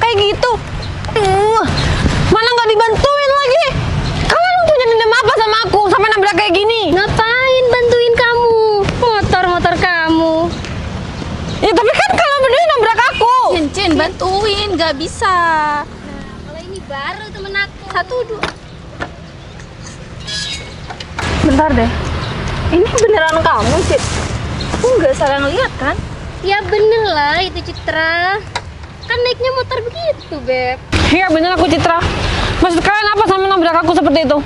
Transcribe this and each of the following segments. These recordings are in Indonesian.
kayak gitu. Mana nggak dibantuin lagi. Kalian punya dendam apa sama aku sampai nabrak kayak gini? Ngapain bantuin kamu? Motor kamu. Ya tapi kan kalian berdua nabrak aku. Cin, bantuin, nggak bisa. Nah, kalau ini baru temen aku. 1, 2. Bentar deh. Ini beneran kamu, Cit? Aku nggak salah ngeliat kan? Ya bener lah itu Citra. Kan naiknya motor begitu, Beb. Iya bener aku Citra. Maksud kalian apa sama nabrak aku seperti itu?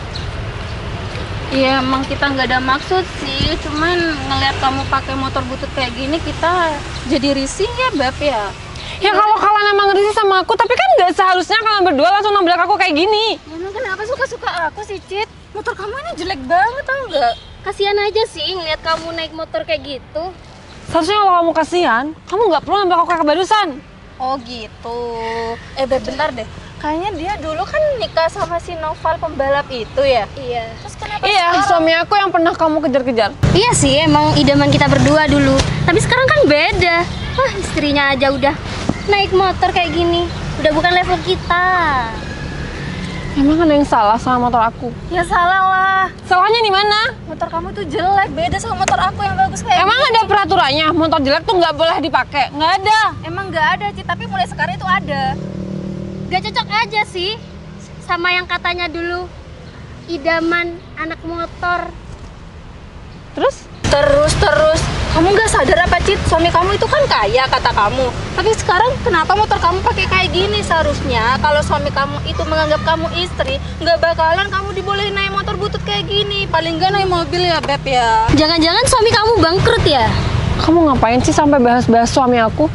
Iya, emang kita nggak ada maksud sih. Cuman ngeliat kamu pakai motor butut kayak gini, kita jadi risih ya, Beb ya. Ya kalau kalian emang risih sama aku, tapi kan nggak seharusnya kalian berdua langsung nabrak aku kayak gini. Emang kenapa suka-suka aku sih, Cit? Motor kamu ini jelek banget, tau nggak? Kasihan aja sih ngeliat kamu naik motor kayak gitu. Seharusnya kalau kamu kasihan, kamu nggak perlu nabrak aku kayak barusan. Oh gitu. Beb, bentar deh. Kayaknya dia dulu kan nikah sama si Noval pembalap itu ya? Iya. Terus kenapa Iya, sekarang? suami aku yang pernah kamu kejar-kejar. Iya sih, emang idaman kita berdua dulu. Tapi sekarang kan beda. Wah, istrinya aja udah naik motor kayak gini. Udah bukan level kita. Emang ada yang salah sama motor aku? Ya salah lah. Salahnya di mana? Motor kamu tuh jelek, beda sama motor aku yang bagus kayak Emang gini. ada peraturannya, motor jelek tuh nggak boleh dipakai? Nggak ada. Emang nggak ada, Cit, tapi mulai sekarang itu ada. Gak cocok aja sih sama yang katanya dulu idaman anak motor. Terus? Terus kamu nggak sadar apa, Cit? Suami kamu itu kan kaya kata kamu. Tapi sekarang kenapa motor kamu pakai kayak gini? Seharusnya kalau suami kamu itu menganggap kamu istri, nggak bakalan kamu dibolehin naik motor butut kayak gini. Paling nggak naik mobil ya, Beb ya. Jangan-jangan suami kamu bangkrut ya? Kamu ngapain sih sampai bahas-bahas suami aku?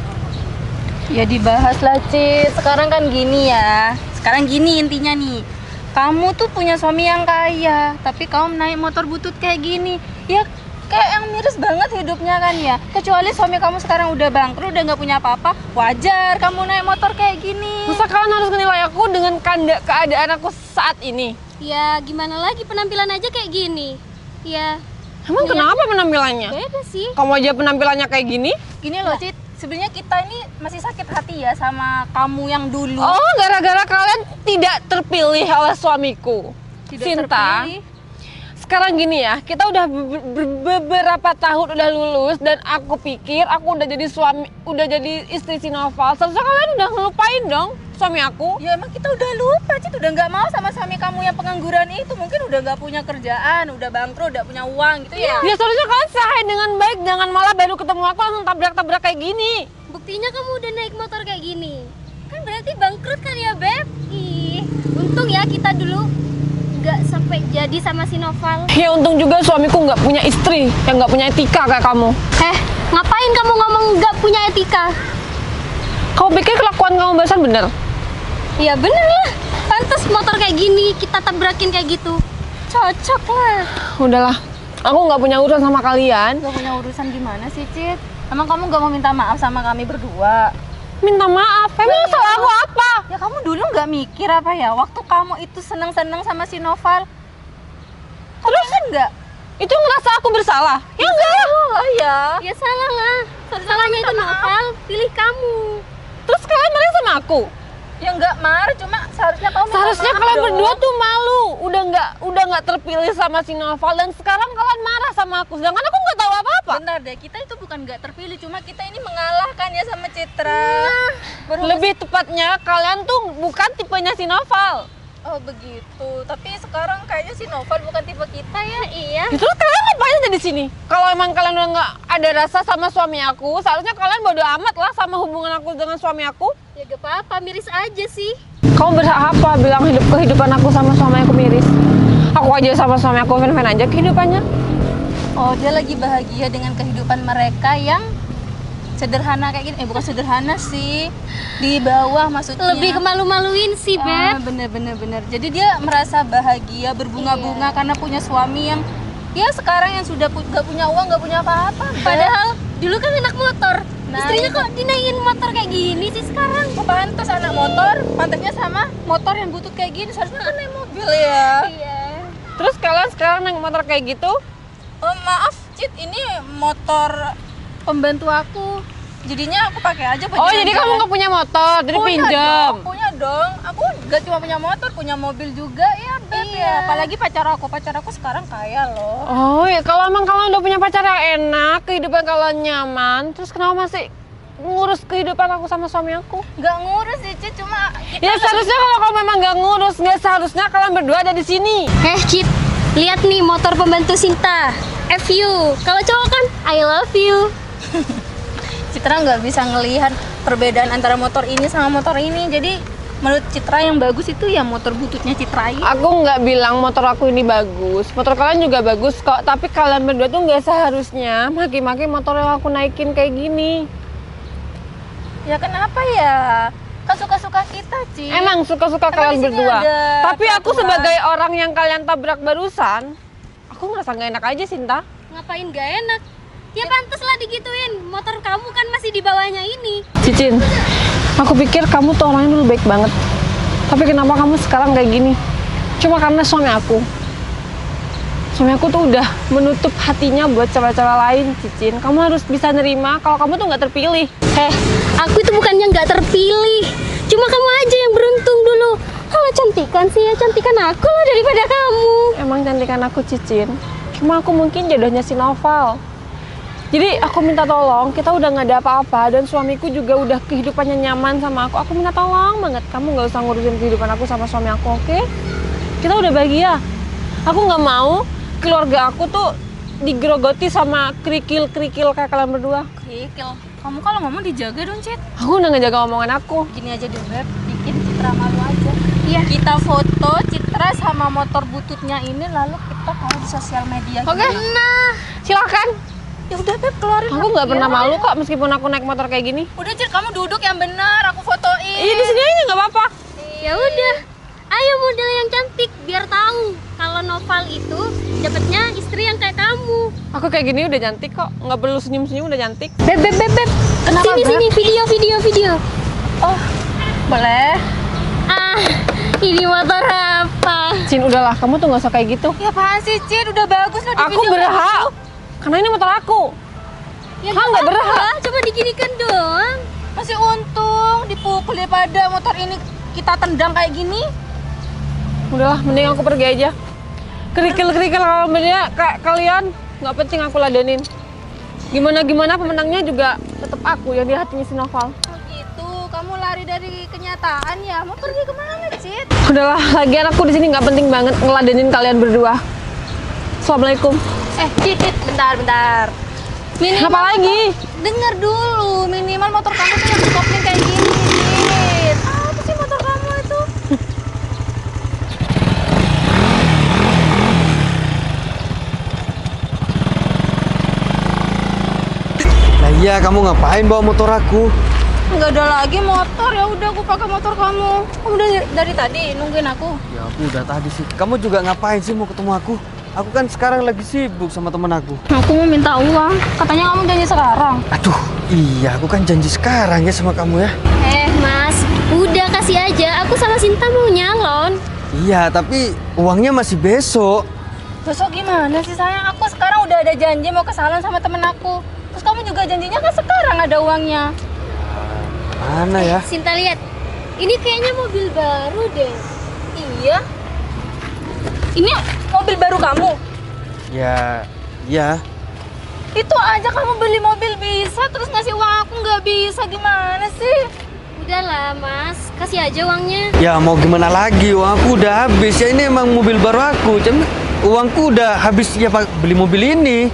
Ya dibahas lah, Cit. Sekarang kan gini ya. Sekarang gini intinya nih. Kamu tuh punya suami yang kaya, tapi kamu naik motor butut kayak gini. Ya kayak yang miris banget hidupnya kan ya. Kecuali suami kamu sekarang udah bangkrut, udah nggak punya apa-apa, wajar kamu naik motor kayak gini. Masa kalian harus menilai aku dengan keadaan aku saat ini? Ya gimana lagi, penampilan aja kayak gini. Ya Emang kenapa penampilannya? beda sih. Kamu aja penampilannya kayak gini? Gini loh, Cit. Sebenarnya kita ini masih sakit hati ya sama kamu yang dulu. Oh, gara-gara kalian tidak terpilih oleh suamiku. Tidak Sinta, terpilih. sekarang gini ya, kita udah beberapa tahun udah lulus dan aku pikir aku udah jadi istri si Noval. Seharusnya kalian udah ngelupain dong suami aku. Ya emang kita udah lupa, Cit. Udah nggak mau sama suami kamu yang pengangguran itu. Mungkin udah nggak punya kerjaan, udah bangkrut, udah punya uang gitu ya. Ya seharusnya kalian serahin dengan baik, jangan malah baru ketemu aku langsung tabrak-tabrak kayak gini. Buktinya kamu udah naik motor kayak gini. Kan berarti bangkrut kan ya, Beb? Ih, untung ya kita dulu nggak sampai jadi sama si Noval. Ya untung juga suamiku nggak punya istri yang nggak punya etika kayak kamu. Ngapain kamu ngomong nggak punya etika? Kamu pikir kelakuan kamu barusan bener? Ya bener lah, pantas motor kayak gini kita tabrakin kayak gitu. Cocok lah. Udahlah, aku nggak punya urusan sama kalian. Gak punya urusan gimana sih, Cit? Emang kamu gak mau minta maaf sama kami berdua? Minta maaf, emang salah aku apa? Ya kamu dulu gak mikir apa ya? Waktu kamu itu seneng-seneng sama si Noval, terus kan gak? Itu ngerasa aku bersalah? Ya enggak. Oh ya. Ya salah lah. Salahnya itu Noval, pilih kamu. Terus kalian marah sama aku? Ya nggak marah, cuma seharusnya kamu minta Seharusnya maaf kalian dong. berdua tuh malu, udah nggak terpilih sama si Noval dan sekarang kalian marah sama aku, sedangkan aku nggak tahu apa-apa. Bentar deh, kita itu bukan nggak terpilih, cuma kita ini mengalahkan ya sama Citra. Lebih tepatnya kalian tuh bukan tipenya si Noval. Oh begitu, tapi sekarang kayaknya si Noval bukan tipe kita ya. Iya. Terus kalian ngapain aja di sini? Kalau emang kalian udah nggak ada rasa sama suami aku, seharusnya kalian bodo amat lah sama hubungan aku dengan suami aku. Ya gak apa-apa, miris aja sih. Kamu berhak apa bilang kehidupan aku sama suami aku miris? Aku aja sama suami aku fan-fan aja kehidupannya. Oh, dia lagi bahagia dengan kehidupan mereka yang sederhana kayak gini. Bukan sederhana sih, di bawah maksudnya. Lebih kemalu-maluin sih, Beb. Bener. Jadi dia merasa bahagia, berbunga-bunga karena punya suami yang ya sekarang yang sudah gak punya uang, gak punya apa-apa. Beb. Padahal dulu kan anak motor. Nah, Istrinya itu. kok dinaikin motor kayak gini sih sekarang? Pantas anak motor, pantasnya sama motor yang butut kayak gini. Seharusnya kan naik mobil ya. Iya. Terus kalian sekarang naik motor kayak gitu? Oh, maaf, Cit, ini motor pembantu aku. Jadinya aku pakai aja buat Oh, jadi jalan-jalan. kamu nggak punya motor, jadi pinjam. Punya dong. Aku gak cuma punya motor, punya mobil juga ya, Beb. Iya. Ya. Apalagi pacar aku sekarang kaya loh. Oh ya, kalau emang kalian udah punya pacar yang enak, kehidupan kalian nyaman, terus kenapa masih ngurus kehidupan aku sama suami aku? Gak ngurus sih, Cid, cuma Ya seharusnya kalau kamu memang nggak ngurus, nggak seharusnya kalian berdua ada di sini. Cid, lihat nih motor pembantu Sinta. FU. Kalau cowok kan I love you. Citra nggak bisa ngelihat perbedaan antara motor ini sama motor ini. Jadi menurut Citra yang bagus itu ya motor bututnya Citra ini. Aku nggak bilang motor aku ini bagus, motor kalian juga bagus kok. Tapi kalian berdua tuh nggak seharusnya maki-maki motor yang aku naikin kayak gini. Ya kenapa ya? Kan suka-suka kita, Ci. Emang suka-suka Emang kalian di sini berdua. ada Tapi aku peraturan. sebagai orang yang kalian tabrak barusan, aku merasa nggak enak aja, Sinta. Ngapain gak enak? Ya pantas lah digituin. Motor kamu kan masih di bawahnya ini. Cicin, aku pikir kamu tuh orangnya dulu baik banget. Tapi kenapa kamu sekarang kayak gini? Cuma karena suami aku. Suami aku tuh udah menutup hatinya buat cewek-cewek lain, Cicin. Kamu harus bisa nerima kalau kamu tuh nggak terpilih. Aku itu bukannya nggak terpilih. Cuma kamu aja yang beruntung dulu. Kalau cantikan sih ya cantikan aku lah daripada kamu. Emang cantikan aku, Cicin. Cuma aku mungkin jodohnya si Noval. Jadi aku minta tolong, kita udah nggak ada apa-apa dan suamiku juga udah kehidupannya nyaman sama aku. Aku minta tolong banget, kamu nggak usah ngurusin kehidupan aku sama suami aku, oke? Kita udah bahagia. Aku nggak mau keluarga aku tuh digerogoti sama kerikil-kerikil kayak kalian berdua. Kikil. Kamu kalau ngomong dijaga dong, Cid. Aku udah ngejaga omongan aku. Gini aja deh, Beb. Bikin Citra malu aja. Iya. Kita foto Citra sama motor bututnya ini lalu kita taruh di sosial media. Oke? Gimana? Nah, silakan. Ya udah, Beb, keluarin. Aku nggak pernah malu kok meskipun aku naik motor kayak gini. Udah, Cid, kamu duduk yang benar, aku fotoin. Iya di sini aja nggak apa-apa. Ya udah. Ayo model yang cantik biar tahu kalau Noval itu dapatnya istri yang kayak kamu. Aku kayak gini udah cantik kok, nggak perlu senyum-senyum udah cantik. Beb. Kenapa, Sini Beb? video. Oh, boleh. Ini motor apa? Cin, udahlah, kamu tuh nggak usah kayak gitu. Ya apaan sih, Cid? Udah bagus loh di Aku video. berhak, karena ini motor aku. Ya Hah, nggak berhak. apa-apa, coba diginikan doang. Masih untung dipukul daripada motor ini kita tendang kayak gini. Udahlah, mending aku pergi aja. Kerikil-kerikil kalian nggak penting aku ladenin. Gimana pemenangnya juga tetap aku yang di hatinya si Noval. Oh gitu, kamu lari dari kenyataan ya? Mau pergi kemana, Cid? Udahlah, lagian aku di sini nggak penting banget ngeladenin kalian berdua. Assalamualaikum. Cid, bentar. Apa lagi? Dengar dulu, minimal motor kamu tuh yang berkopling kayak gini, Cid. Apa sih motor kamu itu? Nah iya, kamu ngapain bawa motor aku? Nggak ada lagi motor, ya udah aku pakai motor kamu. Kamu udah dari tadi nungguin aku. Ya aku udah tadi sih. Kamu juga ngapain sih mau ketemu aku? Aku kan sekarang lagi sibuk sama temen aku. Aku mau minta uang, katanya kamu janji sekarang. Aduh, iya aku kan janji sekarang ya sama kamu ya. Mas, udah kasih aja. Aku sama Sinta mau nyalon. Iya, tapi uangnya masih besok. Besok gimana sih sayang? Aku sekarang udah ada janji mau ke salon sama temen aku. Terus kamu juga janjinya kan sekarang ada uangnya. Mana ya? Sinta lihat. Ini kayaknya mobil baru deh. Iya. Ini mobil baru kamu? Ya, iya. Itu aja kamu beli mobil bisa, terus ngasih uang aku nggak bisa, gimana sih? Udahlah, Mas. Kasih aja uangnya. Ya mau gimana lagi? Uang aku udah habis. Ya ini emang mobil baru aku. Cuma uangku udah habis ya Pak beli mobil ini.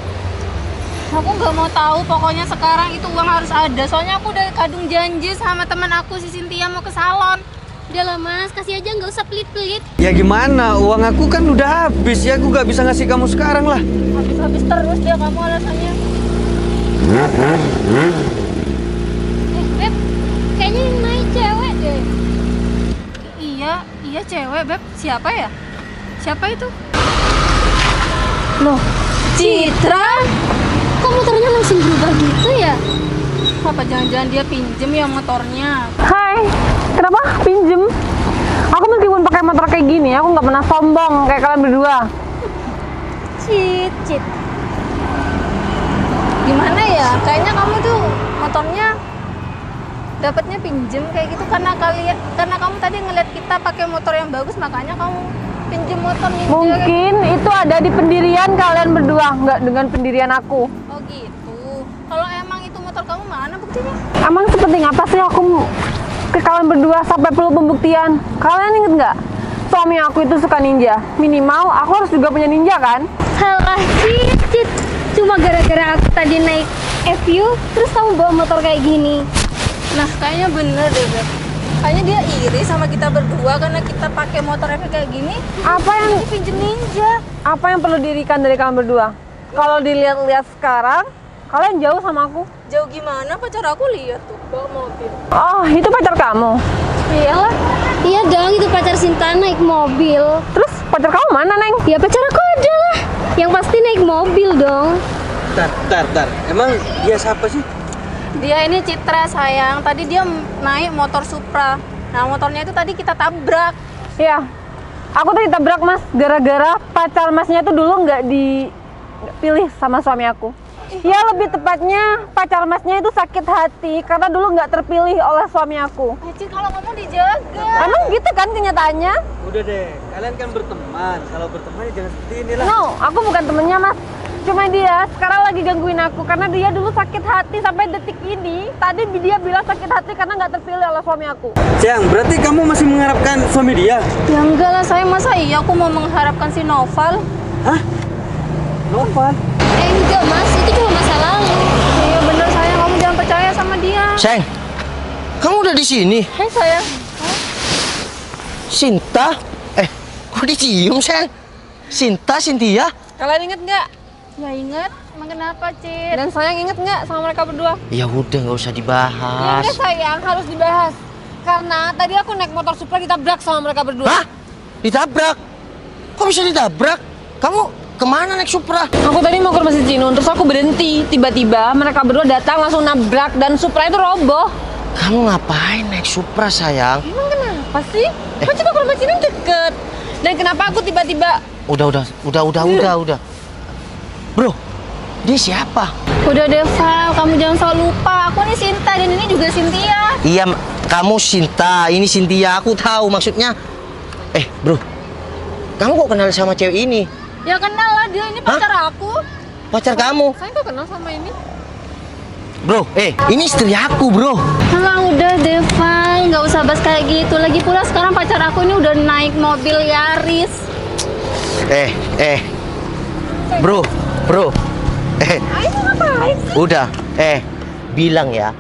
Aku nggak mau tahu, pokoknya sekarang itu uang harus ada. Soalnya aku udah kadung janji sama teman aku si Cynthia mau ke salon. Udahlah, Mas. Kasih aja, nggak usah pelit-pelit. Ya gimana? Uang aku kan udah habis. Ya aku nggak bisa ngasih kamu sekarang lah. Habis-habis terus dia kamu alasannya. Beb, kayaknya yang naik cewek deh. Iya cewek, Beb. Siapa ya? Siapa itu? Loh, Citra? Kok motornya langsung berubah gitu ya? Apa jangan-jangan dia pinjem ya motornya? Hai, kenapa pinjem? Aku meskipun pakai motor kayak gini, aku nggak pernah sombong kayak kalian berdua. Cit. Gimana ya? Kayaknya kamu tuh motornya dapatnya pinjem kayak gitu karena kamu tadi ngeliat kita pakai motor yang bagus, makanya kamu pinjem motor ninja. Mungkin itu ada di pendirian kalian berdua, nggak dengan pendirian aku. Oh gitu. Kalau emang itu motor kamu, mana buktinya? Emang sepenting apa sih aku ke kalian berdua sampai perlu pembuktian? Kalian inget nggak? Suami aku itu suka ninja. Minimal aku harus juga punya ninja kan? Salah Cicit. Cuma gara-gara aku tadi naik FU, terus kamu bawa motor kayak gini. Nah, kayaknya bener deh, Beb. Kayaknya dia iri sama kita berdua karena kita pakai motor efek kayak gini. Apa yang Pinjem ninja. apa yang perlu dirikan dari kalian berdua? Kalau dilihat-lihat sekarang, kalian jauh sama aku. Jauh gimana? Pacar aku lihat tuh bawa mobil. Oh, itu pacar kamu. Iyalah. Iya dong, itu pacar Sinta naik mobil. Terus pacar kamu mana, Neng? Ya pacar aku ada lah. Yang pasti naik mobil dong. Tar. Emang dia siapa sih? Dia ini Citra, sayang. Tadi dia naik motor Supra. Nah, motornya itu tadi kita tabrak. Iya, aku tadi tabrak Mas gara-gara pacar Masnya itu dulu nggak dipilih sama suami aku. Ya lebih tepatnya pacar Masnya itu sakit hati karena dulu nggak terpilih oleh suami aku. Cid, kalau ngomong dijaga. Emang gitu kan kenyataannya? Udah deh, kalian kan berteman. Kalau berteman ya jangan seperti ini lah. No, aku bukan temennya Mas. Cuma dia sekarang lagi gangguin aku karena dia dulu sakit hati sampai detik ini. Tadi dia bilang sakit hati karena nggak terpilih oleh suami aku. Sayang, berarti kamu masih mengharapkan suami dia? Ya enggak lah, saya masa iya aku mau mengharapkan si Noval. Hah? Noval? Enggak mas, itu cuma masa lalu. Iya bener sayang, kamu jangan percaya sama dia. Sayang, kamu udah di sini? Hai sayang. Sinta? Kok dicium, sayang? Sinta, Cynthia? Kalian inget nggak? Ya inget, emang kenapa Cid? Dan sayang inget nggak sama mereka berdua? Ya udah, nggak usah Ya dibahas. udah sayang, harus dibahas. Karena tadi aku naik motor Supra ditabrak sama mereka berdua. Hah? Ditabrak? Kok bisa ditabrak? Kamu kemana naik Supra? Aku tadi mau ke rumah si Cino, terus aku berhenti. Tiba-tiba mereka berdua datang langsung nabrak dan Supra itu roboh. Kamu ngapain naik Supra, sayang? Emang kenapa sih? Kan cuma ke rumah Cino deket. Dan kenapa aku tiba-tiba... Udah. Bro, dia siapa? Udah deh Val, kamu jangan selalu lupa. Aku nih Sinta dan ini juga Cynthia. Iya, kamu Sinta, ini Cynthia, aku tahu maksudnya. Bro, kamu kok kenal sama cewek ini? Ya kenal lah, dia ini pacar aku. Pacar kamu? Saya kok kenal sama ini? Bro, ini istri aku, bro. Alah udah deh Val, nggak usah bahas kayak gitu. Lagi pula sekarang pacar aku ini udah naik mobil Yaris. Bro. Udah, bilang ya.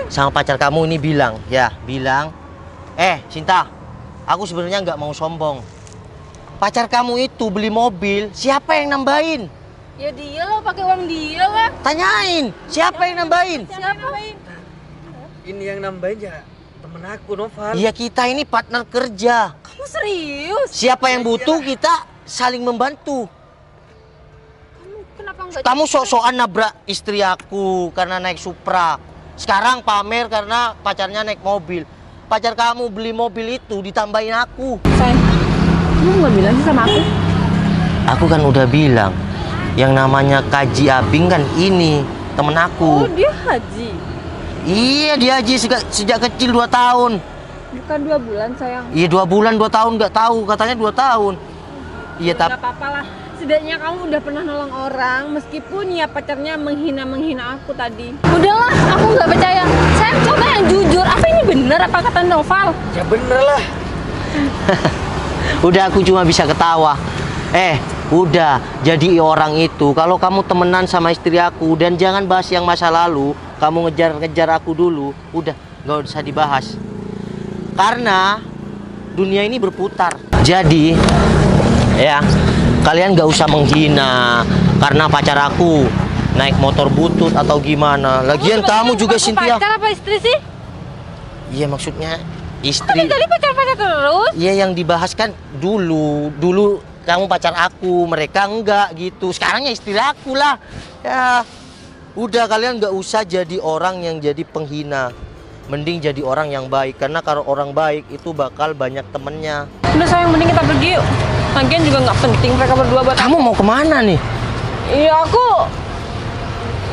Sama pacar kamu ini bilang. Sinta, aku sebenarnya nggak mau sombong. Pacar kamu itu beli mobil, siapa yang nambahin? Ya dia lah, pakai uang dia lah. Tanyain, siapa yang nambahin? Siapa? Ini yang nambahin ya temen aku, Noval. Iya, kita ini partner kerja. Kamu serius? Siapa yang butuh, kita saling membantu. Kenapa nggak? Kamu sok-sokan nabrak istri aku karena naik Supra. Sekarang pamer karena pacarnya naik mobil. Pacar kamu beli mobil itu ditambahin aku. Sayang, kamu nggak bilang sih sama aku? Aku kan udah bilang, yang namanya Kaji Abing kan ini temen aku. Oh, dia haji. Iya, dia haji sejak kecil 2 tahun. Bukan 2 bulan, sayang. Iya, 2 bulan 2 tahun nggak tahu, katanya 2 tahun. Iya, Nggak tapi apa-apa lah. Setidaknya kamu udah pernah nolong orang, meskipun ya pacarnya menghina aku tadi. Udahlah, aku nggak percaya. Sayang, coba yang jujur. Apa ini bener apa kata Noval? Ya bener lah. udah, aku cuma bisa ketawa. Udah, jadi orang itu kalau kamu temenan sama istri aku dan jangan bahas yang masa lalu, kamu ngejar-ngejar aku dulu, udah nggak usah dibahas. Karena dunia ini berputar. Jadi, ya, kalian nggak usah menghina karena pacar aku naik motor butut atau gimana. Lagian kamu juga Cynthia. Pacar apa istri sih? Iya, maksudnya istri. Tadi pacar-pacar terus. Iya, yang dibahas kan dulu kamu pacar aku, mereka enggak gitu. Sekarang ya istri aku lah. Ya, udah kalian nggak usah jadi orang yang jadi penghina. Mending jadi orang yang baik, karena kalau orang baik itu bakal banyak temennya. Udah sayang, mending kita pergi yuk. Lagian juga nggak penting mereka berdua buat Kamu mau kemana nih? Iya, aku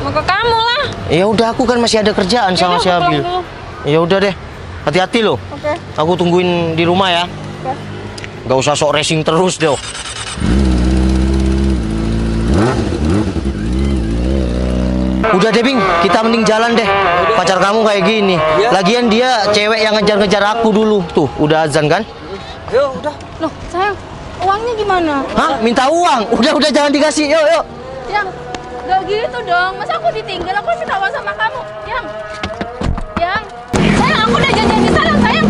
mau ke kamu lah. Ya udah, aku kan masih ada kerjaan sama si Yaudah, aku Abil. pulang dulu. Ya udah deh. Hati-hati loh. Oke. Aku tungguin di rumah ya. Oke. Gak usah sok racing terus deh. Udah deh Bing, kita mending jalan deh. Pacar kamu kayak gini. Lagian dia cewek yang ngejar-ngejar aku dulu. Tuh, udah azan kan? Yuk, udah. Loh, sayang, uangnya gimana? Hah? Minta uang? Udah jangan dikasih. Yuk. Yang, gak gitu dong. Masa aku ditinggal, aku minta uang sama kamu. Yang, sayang, aku udah janjian di sana, sayang.